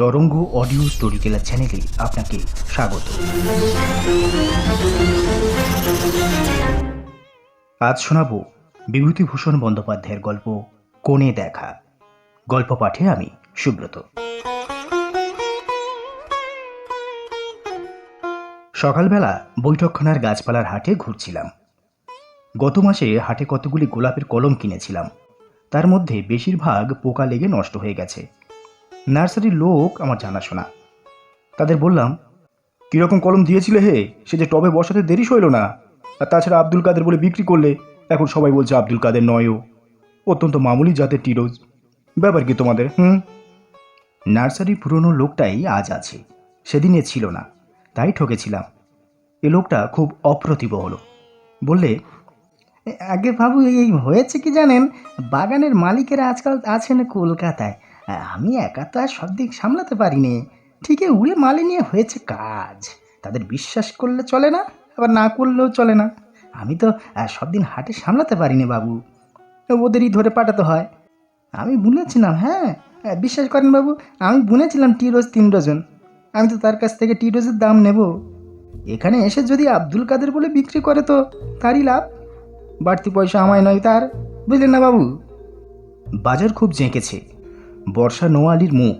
তরঙ্গ audio story teller চ্যানেলে আপনাকে স্বাগত। আজ শোনাব বিভূতিভূষণ বন্দ্যোপাধ্যায়ের গল্প কোণে দেখা। গল্প পাঠে আমি সুব্রত। সকালবেলা বৈঠকখানার গাছপালার হাটে ঘুরছিলাম। গত মাসে হাটে কতগুলি গোলাপের কলম কিনেছিলাম, তার মধ্যে বেশিরভাগ পোকা লেগে নষ্ট হয়ে গেছে। নার্সারির লোক আমার জানাশোনা। তাদের বললাম, কীরকম কলম দিয়েছিলে হে, সে যে টবে বসাতে দেরি হইল না। আর তাছাড়া আব্দুল কাদের বলে বিক্রি করলে, এখন সবাই বলছে আব্দুল কাদের নয়ও, অত্যন্ত মামুলি জাতের টিরোজ। ব্যাপার কি তোমাদের? নার্সারি পুরনো লোকটাই আজ আছে, সেদিনে ছিল না, তাই ঠকেছিলাম। এ লোকটা খুব অপ্রতিভ হলো। বললে, আগে বাবু এই হয়েছে কি জানেন, বাগানের মালিকেরা আজকাল আছেন কলকাতায়। আমি একা তো আর সব দিক সামলাতে পারিনি। ঠিকই উড়ে মালি নিয়ে হয়েছে কাজ। তাদের বিশ্বাস করলে চলে না, আবার না করলেও চলে না। আমি তো সব দিন হাটে সামলাতে পারিনি বাবু, ওদেরই ধরে পাঠাতে হয়। আমি বুনেছিলাম, বিশ্বাস করেন বাবু, আমি বুনেছিলাম টি রোজ 3 ডজন। আমি তো তার কাছ থেকে টি রোজের দাম নেব। এখানে এসে যদি আব্দুল কাদের বলে বিক্রি করে তো তারই লাভ, বাড়তি পয়সা আমায় নয় তার, বুঝলেন না বাবু? বাজার খুব জেঁকেছে। বর্ষা নোয়ালির মুখ,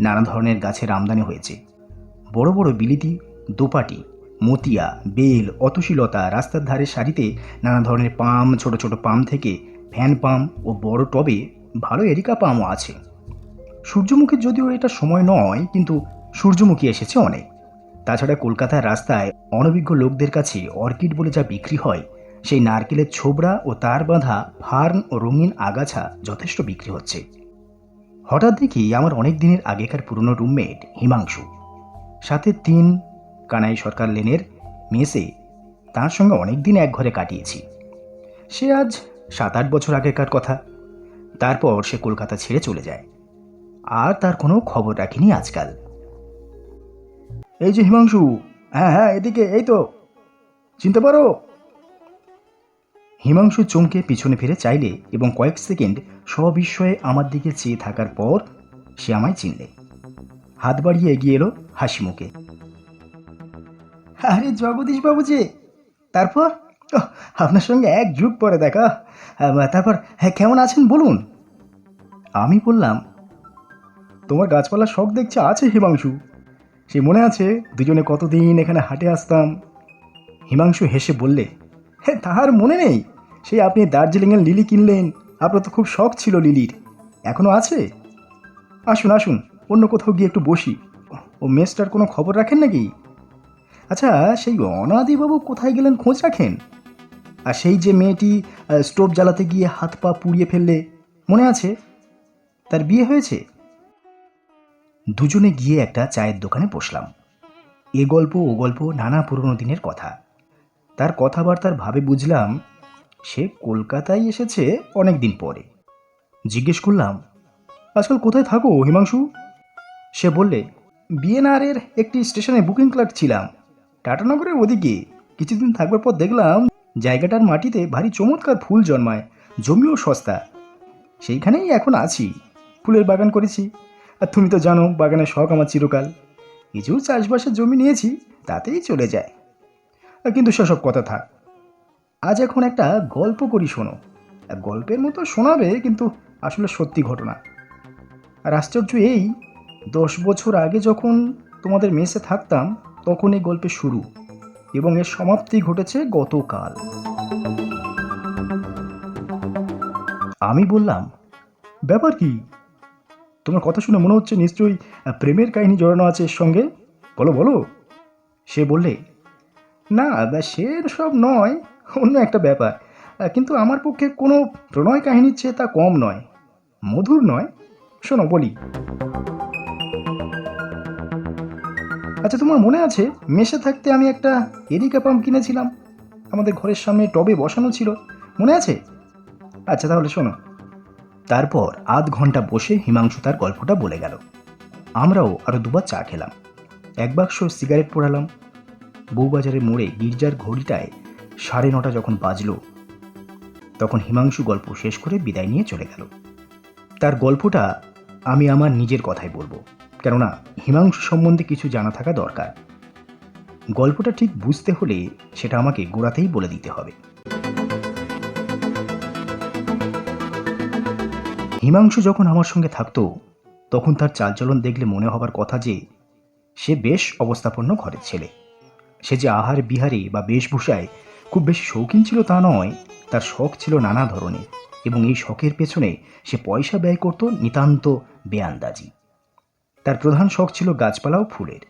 নানা ধরনের গাছের আমদানি হয়েছে। বড় বড় বিলিতি, দোপাটি, মতিয়া, বেল, অতসীলতা, রাস্তার ধারে সারিতে নানা ধরনের পাম, ছোট ছোট পাম থেকে ফ্যান পাম ও বড় টবে ভালো এরিকা পামও আছে। সূর্যমুখীর যদিও এটা সময় নয়, কিন্তু সূর্যমুখী এসেছে অনেক। তাছাড়া কলকাতার রাস্তায় অনভিজ্ঞ লোকদের কাছে অর্কিড বলে যা বিক্রি হয়, সেই নারকেলের ছোবড়া ও তার বাঁধা ফার্ন ও রঙিন আগাছা যথেষ্ট বিক্রি হচ্ছে। হঠাৎ দেখি আমার অনেক দিনের আগেকার পুরনো রুমমেট হিমাংশু, সাথে 3 কানাই সরকার লেনের মেসে, তার সঙ্গে অনেক দিন এক ঘরে কাটিয়েছি। সে আজ 7-8 বছর আগেকার কথা। তারপর সে কলকাতা ছেড়ে চলে যায়, আর তার কোনো খবর রাখিনি আজকাল। এই যে হিমাংশু, হ্যাঁ এদিকে, এই তো, চিনতে পারো? হিমাংশু চমকে পিছনে ফিরে চাইলে এবং কয়েক সেকেন্ড সবিস্ময়ে আমার দিকে চেয়ে থাকার পর সে আমায় চিনলে। হাত বাড়িয়ে এগিয়ে এলো হাসি মুখে। আরে জগদীশ বাবু যে, তারপর? আপনার সঙ্গে এক যুগ পরে দেখা। তারপর কেমন আছেন বলুন? আমি বললাম, তোমার গাছপালার শখ দেখছে আছে হিমাংশু। সে মনে আছে দুজনে কতদিন এখানে হাটে আসতাম? হিমাংশু হেসে বললে, তাহার মনে নেই? সেই আপনি দার্জিলিংয়ের লিলি কিনলেন, আপনার তো খুব শখ ছিল লিলির। এখনো আছে? আসুন আসুন, অন্য কোথাও গিয়ে একটু বসি। ও মেসটার কোনো খবর রাখেন নাকি? আচ্ছা, সেই অনাদিবাবু কোথায় গেলেন খোঁজ রাখেন? আর সেই যে মেয়েটি স্টোভ জ্বালাতে গিয়ে হাত পা পুড়িয়ে ফেললে, মনে আছে? তার বিয়ে হয়েছে? দুজনে গিয়ে একটা চায়ের দোকানে বসলাম। এ গল্প ও গল্প, নানা পুরনো দিনের কথা। তার কথাবার্তার ভাবে বুঝলাম সে কলকাতায় এসেছে অনেক দিন পরে। জিজ্ঞেস করলাম, আজকাল কোথায় থাকো হিমাংশু? সে বললে, বিএনআরের একটি স্টেশনে বুকিং ক্লার্ক ছিলাম, টাটানগরের ওদিকে। কিছুদিন থাকবার পর দেখলাম জায়গাটার মাটিতে ভারী চমৎকার ফুল জন্মায়, জমিও সস্তা। সেইখানেই এখন আছি, ফুলের বাগান করেছি। আর তুমি তো জানো বাগানের শখ আমার চিরকাল। কিছু চাষবাসের জমি নিয়েছি, তাতেই চলে যায়। কিন্তু সেসব কথা থাক। আজ এখন একটা গল্প করি, শোনো। গল্পের মতো শোনাবে, কিন্তু আসলে সত্যি ঘটনা। আর আশ্চর্য এই, 10 বছর আগে যখন তোমাদের মেসে থাকতাম, তখন এই গল্পের শুরু এবং এর সমাপ্তি ঘটেছে গতকাল। আমি বললাম, ব্যাপার কি? তোমার কথা শুনে মনে হচ্ছে নিশ্চয়ই প্রেমের কাহিনী জড়ানো আছে এর সঙ্গে। বলো বলো। সে বললে, না সে সব নয়, অন্য একটা ব্যাপার। কিন্তু আমার পক্ষে কোনো প্রণয় কাহিনীর চেয়ে তা কম নয়, মধুর নয়। শোনো বলি। আচ্ছা, তোমার মনে আছে মেসে থাকতে আমি একটা এরিকা পাম কিনেছিলাম, আমাদের ঘরের সামনে টবে বসানো ছিল, মনে আছে? আচ্ছা তাহলে শোনো। তারপর আধ ঘন্টা বসে হিমাংশু তার গল্পটা বলে গেল। আমরাও আরও 2বার চা খেলাম, 1 বাক্স সিগারেট পোড়ালাম। বউবাজারের মোড়ে গির্জার ঘড়িটায় 9:30 যখন বাজল, তখন হিমাংশু গল্প শেষ করে বিদায় নিয়ে চলে গেল। তার গল্পটা আমি আমার নিজের কথাই বলবো, কেননা হিমাংশু সম্বন্ধে কিছু জানা থাকা দরকার। গল্পটা ঠিক বুঝতে হলে সেটা আমাকে গোড়াতেই বলে দিতে হবে। হিমাংশু যখন আমার সঙ্গে থাকতো তখন তার চালচলন দেখলে মনে হবার কথা যে সে বেশ অবস্থাপন্ন ঘরের ছেলে। সে যে আহার বিহারে বা বেশভূষায় খুব বেশি শৌখিন ছিল তা নয়, তার শখ ছিল নানা ধরনের, এবং এই শখের পেছনে সে পয়সা ব্যয় করত নিতান্ত বেআন্দাজি। তার প্রধান শখ ছিল গাছপালা ও ফুলের।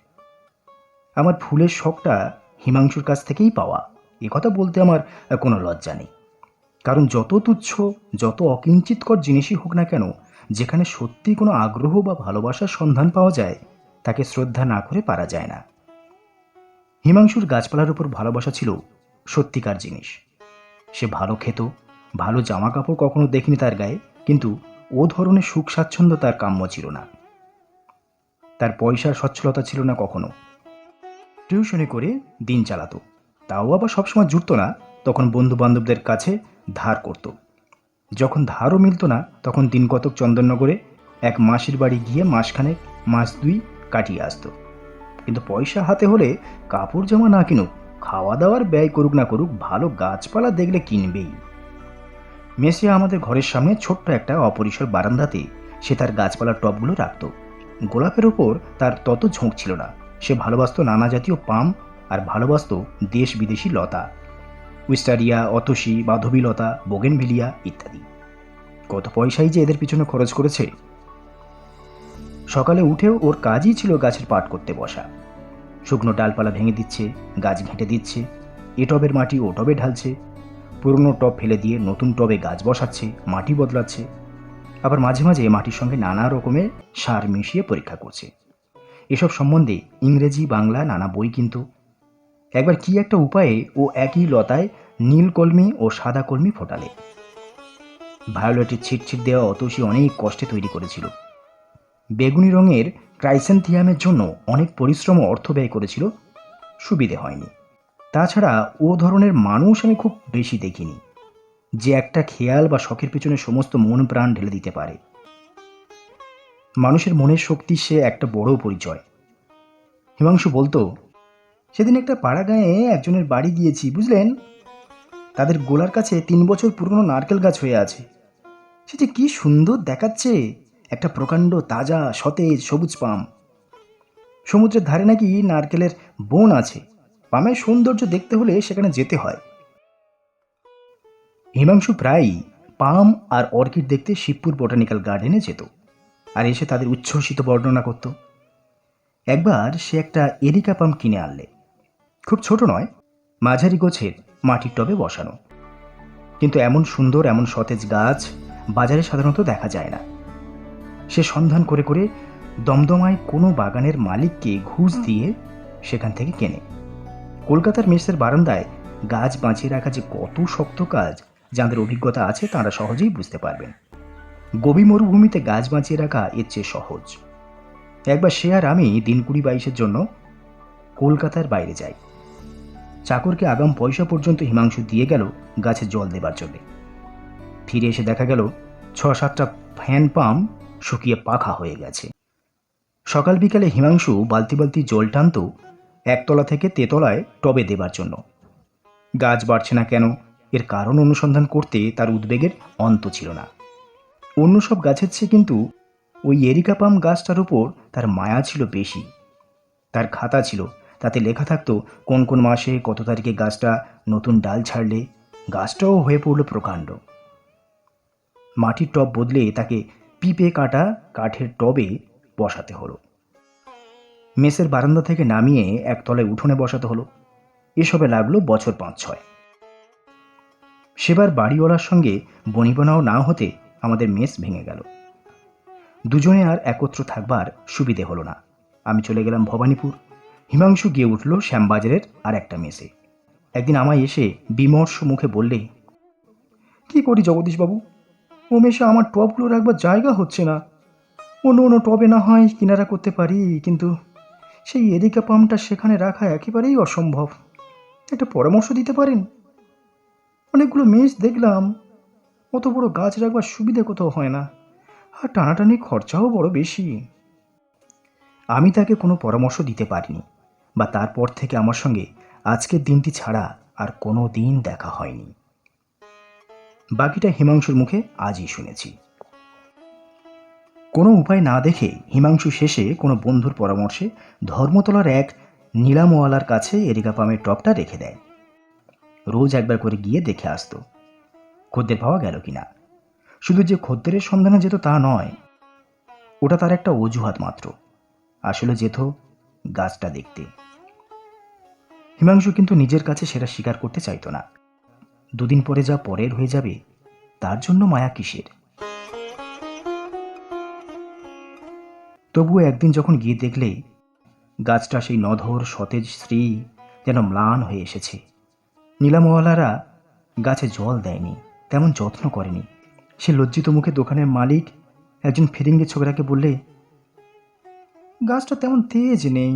আমার ফুলের শখটা হিমাংশুর কাছ থেকেই পাওয়া, কথা বলতে আমার কোনো লজ্জা নেই। কারণ যত তুচ্ছ, যত অকিঞ্চিতকর জিনিসই হোক না কেন, যেখানে সত্যি কোনো আগ্রহ বা ভালোবাসার সন্ধান পাওয়া যায় তাকে শ্রদ্ধা না করে পারা যায় না। হিমাংশুর গাছপালার উপর ভালোবাসা ছিল সত্যিকার জিনিস। সে ভালো খেত, ভালো জামা কাপড় কখনো দেখিনি তার গায়ে, কিন্তু ও ধরনের সুখ স্বাচ্ছন্দ্য তার কাম্য ছিল না। তার পয়সার সচ্ছলতা ছিল না কখনো। টিউশনি করে দিন চালাতো, তাও আবার সবসময় জুটত না, তখন বন্ধু বান্ধবদের কাছে ধার করত। যখন ধারও মিলত না তখন দিন কতক চন্দননগরে এক মাসির বাড়ি গিয়ে মাসখানেক, মাস দুই কাটিয়ে আসতো। কিন্তু পয়সা হাতে হলে কাপড় জামা না কিনুক, খাওয়া দাওয়ার ব্যয় করুক না করুক, ভালো গাছপালা দেখলে কিনবেই। মেসে আমাদের ঘরের সামনে ছোট্ট একটা অপরিসর বারান্দাতে সে তার গাছপালার টবগুলো রাখত। গোলাপের ওপর তার তত ঝোঁক ছিল না। সে ভালোবাসত নানা জাতীয় পাম আর ভালোবাসত দেশ বিদেশি লতা, উইস্টারিয়া, অতসী, মাধবীলতা, বোগেনভিলিয়া ইত্যাদি। কত পয়সাই যে এদের পিছনে খরচ করেছে। সকালে উঠেও ওর কাজই ছিল গাছের পাট করতে বসা। শুকনো ডালপালা ভেঙে দিচ্ছে, গাছ ঘেঁটে দিচ্ছে, এ টবের মাটি ও টবে ঢালছে, পুরনো টব ফেলে দিয়ে নতুন টবে গাছ বসাচ্ছে, মাটি বদলাচ্ছে, আবার মাঝে মাঝে মাটির সঙ্গে নানা রকমের সার মিশিয়ে পরীক্ষা করছে। এসব সম্বন্ধে ইংরেজি বাংলা নানা বই কিনত। একবার কি একটা উপায়ে ও একই লতায় নীল কলমি ও সাদা কলমি ফোটালে। ভায়োলেটের ছিটছিট দেওয়া অতসী অনেক কষ্টে তৈরি করেছিল। বেগুনি রঙের ক্রাইসেন্থিয়ামের জন্য অনেক পরিশ্রম ও অর্থ ব্যয় করেছিল, সুবিধে হয়নি। তাছাড়া ও ধরনের মানুষ আমি খুব বেশি দেখিনি, যে একটা খেয়াল বা শখের পিছনে সমস্ত মন প্রাণ ঢেলে দিতে পারে। মানুষের মনের শক্তি সে একটা বড় পরিচয়। হিমাংশু বলতো, সেদিন একটা পাড়া গাঁয়ে একজনের বাড়ি গিয়েছি, বুঝলেন, তাদের গোলার কাছে 3 বছর পুরনো নারকেল গাছ হয়ে আছে। সে যে কি সুন্দর দেখাচ্ছে, একটা প্রকাণ্ড তাজা সতেজ সবুজ পাম। সমুদ্রের ধারে নাকি নারকেলের বন আছে, পামের সৌন্দর্য দেখতে হলে সেখানে যেতে হয়। হিমাংশু প্রায়ই পাম আর অর্কিড দেখতে শিবপুর বোটানিক্যাল গার্ডেনে যেত, আর এসে তাদের উচ্ছ্বসিত বর্ণনা করত। একবার সে একটা এরিকা পাম কিনে আনলে, খুব ছোট নয়, মাঝারি গোছের, মাটির টবে বসানো। কিন্তু এমন সুন্দর, এমন সতেজ গাছ বাজারে সাধারণত দেখা যায় না। সে সন্ধান করে করে দমদমায় কোনো বাগানের মালিককে ঘুষ দিয়ে সেখান থেকে কেনে। কলকাতার মেসের বারান্দায় গাছ বাঁচিয়ে রাখা যে কত শক্ত কাজ, যাদের অভিজ্ঞতা আছে তারা সহজেই বুঝতে পারবেন। গভীর মরুভূমিতে গাছ বাঁচিয়ে রাখা এর চেয়ে সহজ। একবার সে আর আমি দিন 20-22-এর জন্য কলকাতার বাইরে যাই। চাকরকে আগাম পয়সা পর্যন্ত হিমাংশু দিয়ে গেল গাছে জল দেবার জন্য। ফিরে এসে দেখা গেল 6-7টা ফ্যান পাম শুকিয়ে পাখা হয়ে গেছে। সকাল বিকালে হিমাংশু বালতি বালতি জল টানত একতলা থেকে তেতলায় টবে দেবার জন্য। গাছ বাড়ছে না কেন, এর কারণ অনুসন্ধান করতে তার উদ্বেগের অন্ত ছিল না। অন্য সব গাছের চেয়ে কিন্তু ওই এরিকা পাম গাছটার উপর তার মায়া ছিল বেশি। তার খাতা ছিল, তাতে লেখা থাকতো কোন কোন মাসে কত তারিখে গাছটা নতুন ডাল ছাড়লে। গাছটাও হয়ে পড়ল প্রকাণ্ড। মাটির টব বদলে তাকে পিপে কাটা কাঠের টবে বসাতে হলো। মেসের বারান্দা থেকে নামিয়ে একতলায় উঠোনে বসাতে হলো। এসবে লাগলো বছর 5-6। সেবার বাড়িওয়ালার সঙ্গে বনিবনাও না হতে আমাদের মেস ভেঙে গেল। দুজনে আর একত্র থাকবার সুবিধে হলো না। আমি চলে গেলাম ভবানীপুর, হিমাংশু গিয়ে উঠল শ্যামবাজারের আর একটা মেসে। একদিন আমায় এসে বিমর্ষ মুখে বললে, কি করি জগদীশবাবু, ও মেসে আমার টবগুলো রাখবার জায়গা হচ্ছে না। অন্য অন্য টবে না হয় কিনারা করতে পারি, কিন্তু সেই এরিকা পামটা সেখানে রাখা একেবারেই অসম্ভব। একটা পরামর্শ দিতে পারেন? অনেকগুলো মেস দেখলাম, অত বড় গাছ রাখবার সুবিধে কোথাও হয় না, আর টানাটানি খরচাও বড় বেশি। আমি তাকে কোনো পরামর্শ দিতে পারিনি, বা তারপর থেকে আমার সঙ্গে আজকের দিনটি ছাড়া আর কোনো দিন দেখা হয়নি। বাকিটা হিমাংশুর মুখে আজই শুনেছি। কোনো উপায় না দেখে হিমাংশু শেষে কোনো বন্ধুর পরামর্শে ধর্মতলার এক নিলামওয়ালার কাছে এরিকা পামের টপটা রেখে দেয়। রোজ একবার করে গিয়ে দেখে আসতো খদ্দের পাওয়া গেল কিনা। শুধু যে খদ্দেরের সন্ধানে যেত তা নয়, ওটা তার একটা অজুহাত মাত্র। আসলে যেত গাছটা দেখতে। হিমাংশু কিন্তু নিজের কাছে সেটা স্বীকার করতে চাইতো না। দুদিন পরে যা পরের হয়ে যাবে তার জন্য মায়া কিসের। তবুও একদিন যখন গিয়ে দেখলে গাছটা সেই নধর সতেজ শ্রী যেন ম্লান হয়ে এসেছে। নিলামওয়ালারা গাছে জল দেয়নি, তেমন যত্ন করেনি। সে লজ্জিত মুখে দোকানের মালিক একজন ফিরিঙ্গি ছোকরাকে বললে, গাছটা তেমন তেজ নেই,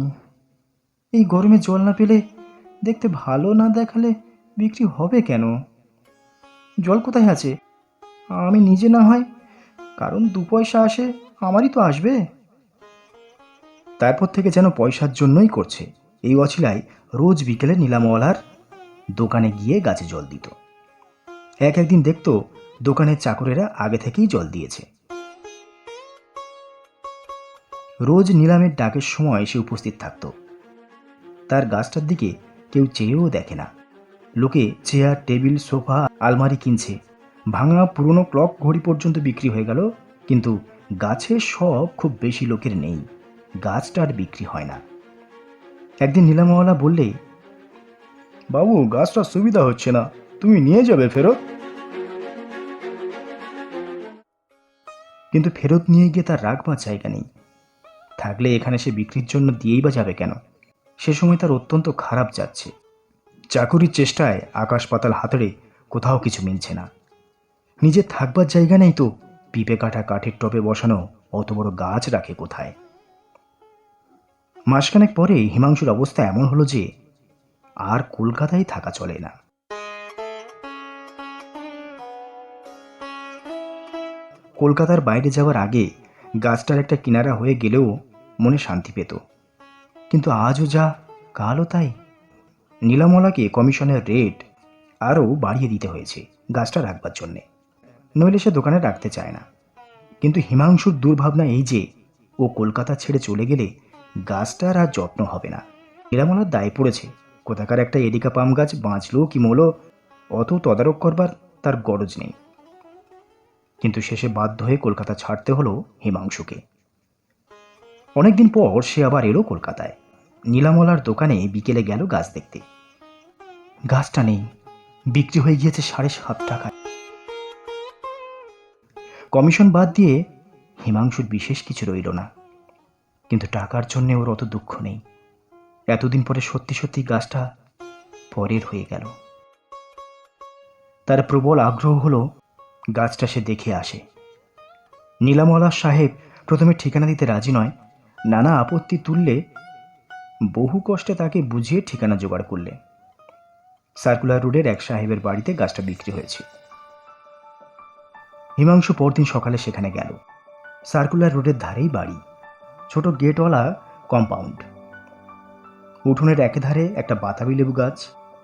এই গরমে জল না পেলে, দেখতে ভালো না দেখালে বিক্রি হবে কেন? জল কোথায় আছে? আমি নিজে না হয়, কারণ 2 পয়সা আসে, আমারই তো আসবে। তারপর থেকে যেন পয়সার জন্যই করছে এই অছিলায় রোজ বিকেলে নিলামওয়ালার দোকানে গিয়ে গাছে জল দিত। একদিন দেখতো দোকানের চাকরেরা আগে থেকেই জল দিয়েছে। রোজ নিলামের ডাকের সময় সে উপস্থিত থাকত। তার গাছটার দিকে কেউ চেয়েও দেখে না। লোকে চেয়ার, টেবিল, সোফা, আলমারি কিনছে। ভাঙা পুরনো ক্লক ঘড়ি পর্যন্ত বিক্রি হয়ে গেল, কিন্তু গাছের শখ খুব বেশি লোকের নেই। গাছটা আর বিক্রি হয় না। একদিন নিলামওয়ালা বললে, বাবু, গাছটা সুবিধা হচ্ছে না, তুমি নিয়ে যাবে ফেরত। কিন্তু ফেরত নিয়ে গিয়ে তার রাখবার জায়গা নেই। থাকলে এখানে সে বিক্রির জন্য দিয়েই বা যাবে কেন? সে সময় তার অত্যন্ত খারাপ যাচ্ছে। চাকুরির চেষ্টায় আকাশ পাতাল হাতড়ে কোথাও কিছু মিলছে না। নিজের থাকবার জায়গা নেই তো পিঁপে কাটা কাঠের টবে বসানো অত বড় গাছ রাখে কোথায়? মাসখানেক পরে হিমাংশুর অবস্থা এমন হলো যে আর কলকাতায় থাকা চলে না। কলকাতার বাইরে যাওয়ার আগে গাছটার একটা কিনারা হয়ে গেলেও মনে শান্তি পেত। কিন্তু আজও যা, কালও তাই। নিলামওয়ালাকে কমিশনের রেট আরও বাড়িয়ে দিতে হয়েছে গাছটা রাখবার জন্যে, নইলে সে দোকানে রাখতে চায় না। কিন্তু হিমাংশুর দুর্ভাবনা এই যে ও কলকাতা ছেড়ে চলে গেলে গাছটার আর যত্ন হবে না। নিলামওয়ালার দায় পড়েছে। কোথাকার একটা এরিকা পাম গাছ বাঁচলো কি মলো অত তদারক করবার তার গরজ নেই। কিন্তু শেষে বাধ্য হয়ে কলকাতা ছাড়তে হলো হিমাংশুকে। অনেকদিন পর সে আবার এলো কলকাতায়। নিলামওয়ালার দোকানে বিকেলে গেল গাছ দেখতে। গাছটা নেই, বিক্রি হয়ে গিয়েছে 7.5 টাকায়। কমিশন বাদ দিয়ে হিমাংশুর বিশেষ কিছু রইল না, কিন্তু টাকার জন্য ওর অত দুঃখ নেই। এতদিন পরে সত্যি সত্যি গাছটা পরের হয়ে গেল। তার প্রবল আগ্রহ হলো গাছটা সে দেখে আসে। নিলামওয়ালা সাহেব প্রথমে ঠিকানা দিতে রাজি নয়। নানা আপত্তি তুললে বহু কষ্টে তাকে বুঝিয়ে ঠিকানা জোগাড় করলে। সার্কুলার রোডের এক সাহেবের বাড়িতে গাছটা বিক্রি হয়েছে। হিমাংশু পরদিন সকালে সেখানে গেল। সার্কুলার রোডের ধারেই বাড়ি, ছোট গেটওয়ালা কম্পাউন্ড। উঠোনের একেধারে একটা বাতাবি লেবু গাছ,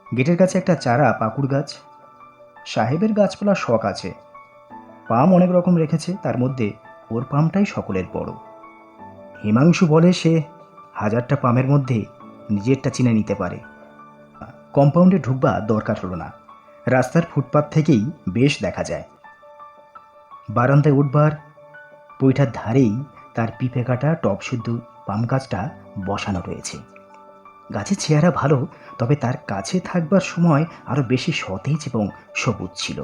গেটের কাছে একটা চারা পাকুড় গাছ। সাহেবের গাছপালার শখ আছে, পাম অনেক রকম রেখেছে, তার মধ্যে ওর পামটাই সকলের বড়। হিমাংশু বলে সে 1000টা পামের মধ্যে নিজেরটা চিনে নিতে পারে। কম্পাউন্ডে ঢুকবা দরকার হলো না, রাস্তার ফুটপাত থেকেই বেশ দেখা যায়। বারান্দায় উঠবার বইটার ধারেই তার পিঁপে কাটা টব শুদ্ধ পাম গাছটা বসানো রয়েছে। গাছের চেহারা ভালো, তবে তার কাছে থাকবার সময় আরো বেশি সতেজ এবং সবুজ ছিল।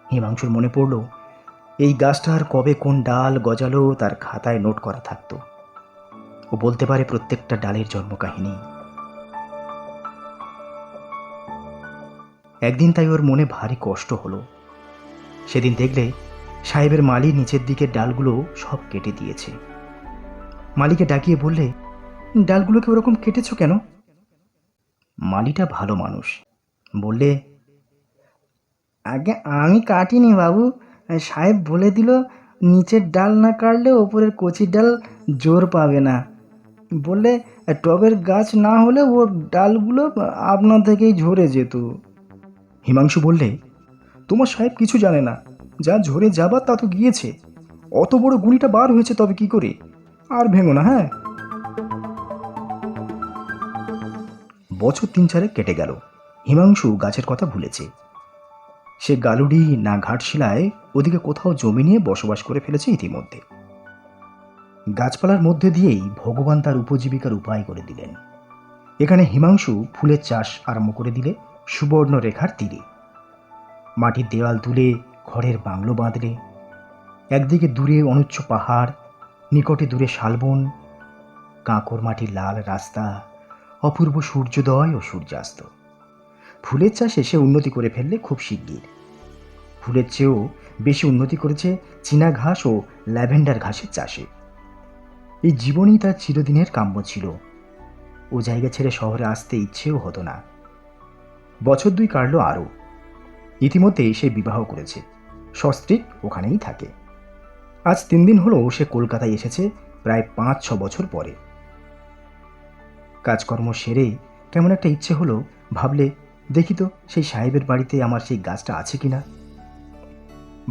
হিমাংশুর মনে পড়ল এই গাছটার কবে কোন ডাল গজালো তার খাতায় নোট করা থাকতো। ও বলতে পারে প্রত্যেকটা ডালের জন্মকাহিনী। একদিন তাই ওর মনে ভারী কষ্ট হলো। সেদিন দেখলে সাহেবের মালি নিচের দিকের ডালগুলো সব কেটে দিয়েছে। মালিকে ডাকিয়ে বললে, ডালগুলোকে ওরকম কেটেছো কেন? মালিটা ভালো মানুষ, বললে, আগে আমি কাটিনি বাবু, সাহেব বলে দিল নিচের ডাল না কাটলে ওপরের কচি ডাল জোর পাবে না, বললে টবের গাছ না হলে ওর ডালগুলো আপনা থেকেই ঝরে যেত। হিমাংশু বললে, তোমার সাহেব কিছু জানে না, যা ঝরে যাবার তা তো গিয়েছে। অত বড় গুঁড়িটা বার হয়েছে তবে কি করে, আর ভেঙো না। হ্যাঁ। বছর 3-4 কেটে গেল। হিমাংশু গাছের কথা ভুলেছে। সে গালুডি না ঘাটশিলায় ওদিকে কোথাও জমি নিয়ে বসবাস করে ফেলেছে ইতিমধ্যে। গাছপালার মধ্যে দিয়েই ভগবান তার উপজীবিকার উপায় করে দিলেন। এখানে হিমাংশু ফুলের চাষ আরম্ভ করে দিলে সুবর্ণ রেখার তীরে। মাটির দেওয়াল তুলে ঘরের বাংলো বাঁধলে। একদিকে দূরে অনুচ্চ পাহাড়, নিকটে দূরে শালবন, কাঁকর মাটির লাল রাস্তা, অপূর্ব সূর্যোদয় ও সূর্যাস্ত। ফুলের চাষে সে উন্নতি করে ফেললে খুব শিগগির। ফুলের চেয়েও বেশি উন্নতি করেছে চীনা ঘাস ও ল্যাভেন্ডার ঘাসের চাষে। এই জীবনই তার চিরদিনের কাম্য ছিল। ও জায়গা ছেড়ে শহরে আসতে ইচ্ছেও হতো না। বছর 2 কাটল আরও। ইতিমধ্যে সে বিবাহ করেছে, সস্ত্রীক ওখানেই থাকে। আজ 3 দিন হলো সে কলকাতায় এসেছে, প্রায় 5-6 বছর পরে। কাজকর্ম সেরে কেমন একটা ইচ্ছে হলো, ভাবলে দেখি তো সেই সাহেবের বাড়িতে আমার সেই গাছটা আছে কিনা।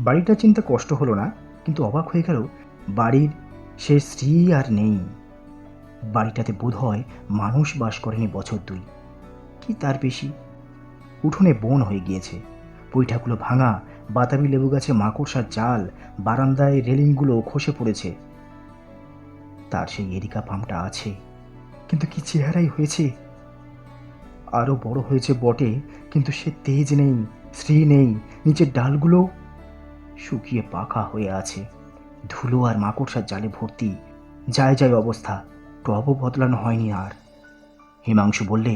বাড়িটা চিন্তা কষ্ট হলো না, কিন্তু অবাক হয়ে গেল বাড়ির সে স্ত্রী আর নেই। বাড়িটাতে বোধ হয় মানুষ বাস করেনি বছর 2, কি তার বেশি। উঠোনে বন হয়ে গিয়েছে, বৈঠাগুলো ভাঙা, বাতাবি লেবু গাছে মাকড়সার জাল, বারান্দায় রেলিংগুলো খসে পড়েছে। তার সেই এরিকা পামটা আছে, কিন্তু কি চেহারাই হয়েছে। আরো বড় হয়েছে বটে, কিন্তু সে তেজ নেই, শ্রী নেই। নিচের ডালগুলো শুকিয়ে পাকা হয়ে আছে, ধুলো আর মাকড়সার জালে ভর্তি। যায় যায় অবস্থা, টবও বদলানো হয়নি আর। হিমাংশু বললে,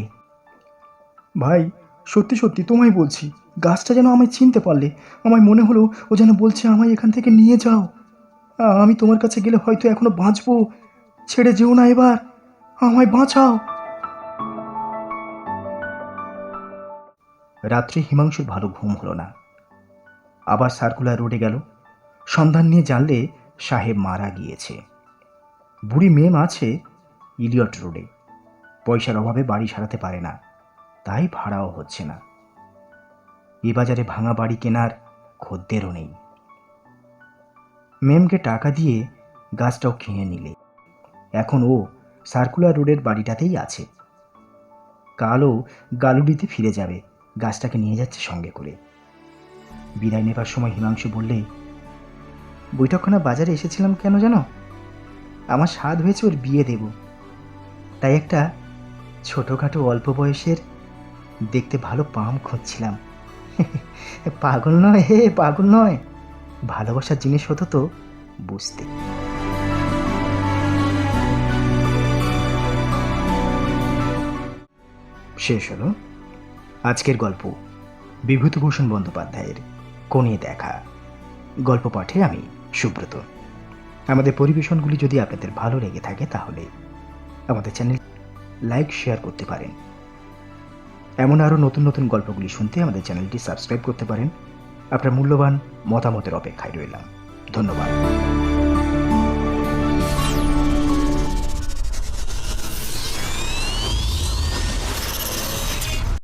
ভাই সত্যি সত্যি তোমায় বলছি, গাছটা যেন আমায় চিনতে পারলে। আমায় মনে হলো ও যেন বলছে আমায় এখান থেকে নিয়ে যাও। আমি তোমার কাছে গেলে হয়তো এখনো বাঁচবো। ছেড়ে যেও না এবার, আমায় বাঁচাও। রাত্রে হিমাংশুর ভালো ঘুম হলো না। আবার সার্কুলার রোডে গেল। সন্ধান নিয়ে জানলে সাহেব মারা গিয়েছে। বুড়ি মেম আছে ইলিয়ট রোডে, পয়সার অভাবে বাড়ি সারাতে পারে না, তাই ভাড়াও হচ্ছে না। এ বাজারে ভাঙা বাড়ি কেনার খদ্দেরও নেই। মেমকে টাকা দিয়ে গাছটাও কিনে নিলে। এখন ও সার্কুলার রোডের বাড়িটাতেই আছে। কালও গালুডিতে ফিরে যাবে, গাছটাকে নিয়ে যাচ্ছে সঙ্গে করে। বিদায় নেবার সময় হিমাংশু বললে, বৈঠকখানা বাজারে এসেছিলাম কেন জানো? আমার স্বাদ হয়েছে ওর বিয়ে দেব, তাই একটা ছোটোখাটো অল্প বয়সের দেখতে ভালো পাম খুঁজছিলাম। পাগল নয় হে, পাগল নয়, ভালোবাসার জিনিস হতো তো বুঝতে। শেষ হলো আজকের গল্প বিভূতিভূষণ বন্দ্যোপাধ্যায়ের কোণে দেখা। গল্প পাঠে আমি সুব্রত। আমাদের পরিবেশনগুলি যদি আপনাদের ভালো লেগে থাকে তাহলে আমাদের চ্যানেল লাইক শেয়ার করতে পারেন। এমন আরও নতুন নতুন গল্পগুলি শুনতে আমাদের চ্যানেলটি সাবস্ক্রাইব করতে পারেন। আপনার মূল্যবান মতামতের অপেক্ষায় রইলাম। ধন্যবাদ।